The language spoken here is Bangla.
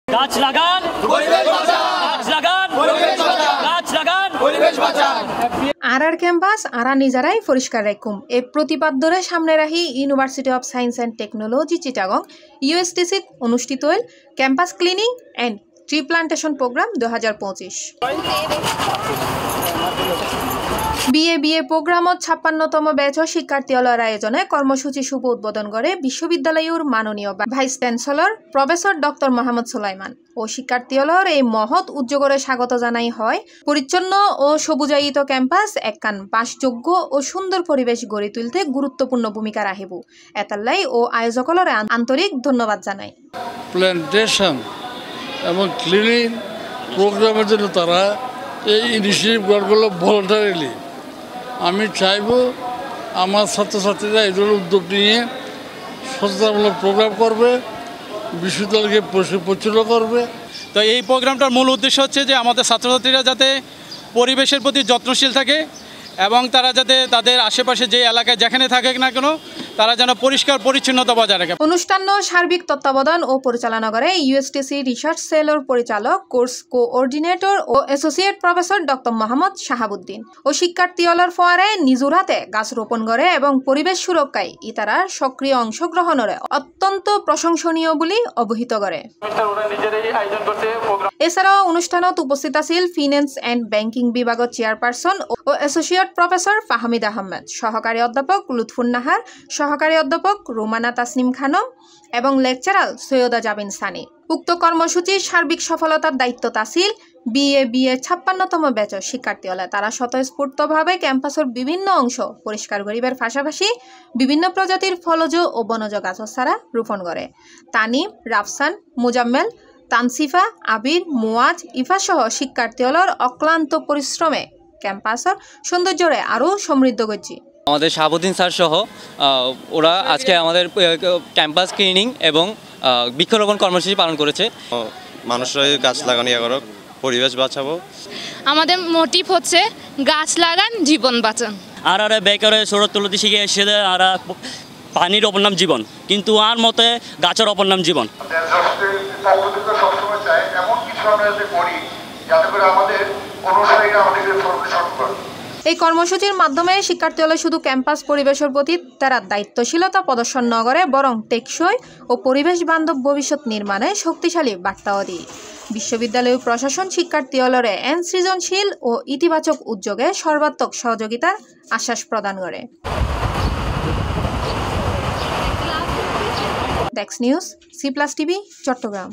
গাছ লাগান, গাছ লাগান, গাছ লাগান, আর ক্যাম্পাস আরা নিজেরাই পরিষ্কার রাখুম এই প্রতিপাদ্যরে সামনে রাখি university of science and technology Chittagong USTC অনুষ্ঠিত হল campus cleaning and tree plantation program 2025। BA প্রোগ্রামত 56তম ব্যাচ শিক্ষার্থীসকলৰ আয়োজনে কর্মসূচি শুভ উদ্বোধন করে বিশ্ববিদ্যালয়ৰ মাননীয় vice chancellor professor doctor Mohammad Sulaiman ও শিক্ষার্থীসকলৰ এই মহৎ উদ্যোগরে স্বাগত জানাই হয়। পরিচ্ছন্ন ও সবুজায়িত ক্যাম্পাস একখান বাসযোগ্য ও সুন্দর পরিবেশ গড়ে তুলতে গুরুত্বপূর্ণ ভূমিকা রাখিব এতাল্লাই ও আয়োজকলরে আন্তরিক ধন্যবাদ জানাই। প্ল্যান্টেশন এবং ক্লিনিং প্রোগ্রামের জন্য তারা এই ইনিশিয়েটিভগুলো ভলান্টারিলি আমি চাইব আমার ছাত্রছাত্রীরা এই ধরনের উদ্যোগ নিয়ে সচেতনমূলক প্রোগ্রাম করবে, বিশ্ববিদ্যালয়কে পরিচ্ছন্ন করবে। তো এই প্রোগ্রামটার মূল উদ্দেশ্য হচ্ছে যে আমাদের ছাত্রছাত্রীরা যাতে পরিবেশের প্রতি যত্নশীল থাকে এবং তারা যাতে তাদের আশেপাশে যে এলাকায় যেখানে থাকে না কেন তারা যেন পরিষ্কার পরিচ্ছন্নতা বজায় রাখে। অনুষ্ঠান সার্বিক তত্ত্বাবধান ও পরিচালনা করে ইউএসটিসি রিসার্চ সেলর পরিচালক কোর্স কোঅর্ডিনেটর ও associate professor doctor Mohammad Shahabuddin ও শিক্ষার্থীসকলৰ ফোয়ারে নিজুর হাতে গাছ রোপণ করে এবং পরিবেশ সুরক্ষায় ইতারার সক্রিয় অংশগ্রহণরে অত্যন্ত প্রশংসনীয় বলে অবহিত করে। এছাড়াও অনুষ্ঠানত উপস্থিত আছিল ফিন্যান্স অ্যান্ড ব্যাংকিং বিভাগের চেয়ারপারসন ও অ্যাসোসিয়েট প্রফেসর ফাহমিদ আহমেদ, সহকারী অধ্যাপক লুৎফুন নাহার, সহকারী অধ্যাপক রুমানা তাসনিম খানম এবং লেকচারাল সৈয়দা জাবিন সানি। উক্ত কর্মসূচির সার্বিক সফলতার দায়িত্ব তাছিল বিএ 56তম ব্যাচের শিক্ষার্থী হলে তারা স্বতঃস্ফূর্তভাবে ক্যাম্পাসের বিভিন্ন অংশ পরিষ্কার করিবার পাশাপাশি বিভিন্ন প্রজাতির ফলজ ও বনজ গাছ সারা রোপণ করে। তানিম, রাফসান, মুজাম্মেল, তানসিফা, আবির, মুয়াজ, ইফা সহ শিক্ষার্থী হলের অক্লান্ত পরিশ্রমে ক্যাম্পাসের সৌন্দর্যরে আরও সমৃদ্ধ করছি। আমাদের শাহাবুদ্দিন স্যার সহ ওরা আজকে আমাদের ক্যাম্পাস ক্লিনিং এবং বৃক্ষরোপণ কর্মসূচি পালন করেছে। মানুষরা গাছ লাগানো করো, পরিবেশ বাঁচাবো। আমাদের মোটিভ হচ্ছে গাছ লাগান জীবন বাঁচান। আর বেকারে সৌরত তুলতে শিখে এসে আর পানির অপর নাম জীবন, কিন্তু আর মতে গাছের অপর নাম জীবন। সবসময় চাই এমন কিছু আমরা যাতে করি যাতে করে আমাদের অনুসারীরা আমাদেরকে অনুসরণ করে। এই কর্মসূচির মাধ্যমে শিক্ষার্থীরা শুধু ক্যাম্পাস পরিবেশের প্রতি তারা দায়িত্বশীলতা প্রদর্শন ন করে বরং টেকসই ও পরিবেশ বান্ধব ভবিষ্যৎ নির্মাণে শক্তিশালী বার্তাও দিয়ে বিশ্ববিদ্যালয় প্রশাসন শিক্ষার্থীলরে এন সৃজনশীল ও ইতিবাচক উদ্যোগে সর্বাত্মক সহযোগিতার আশ্বাস প্রদান করে। Desk news, C+ TV, Chittagong.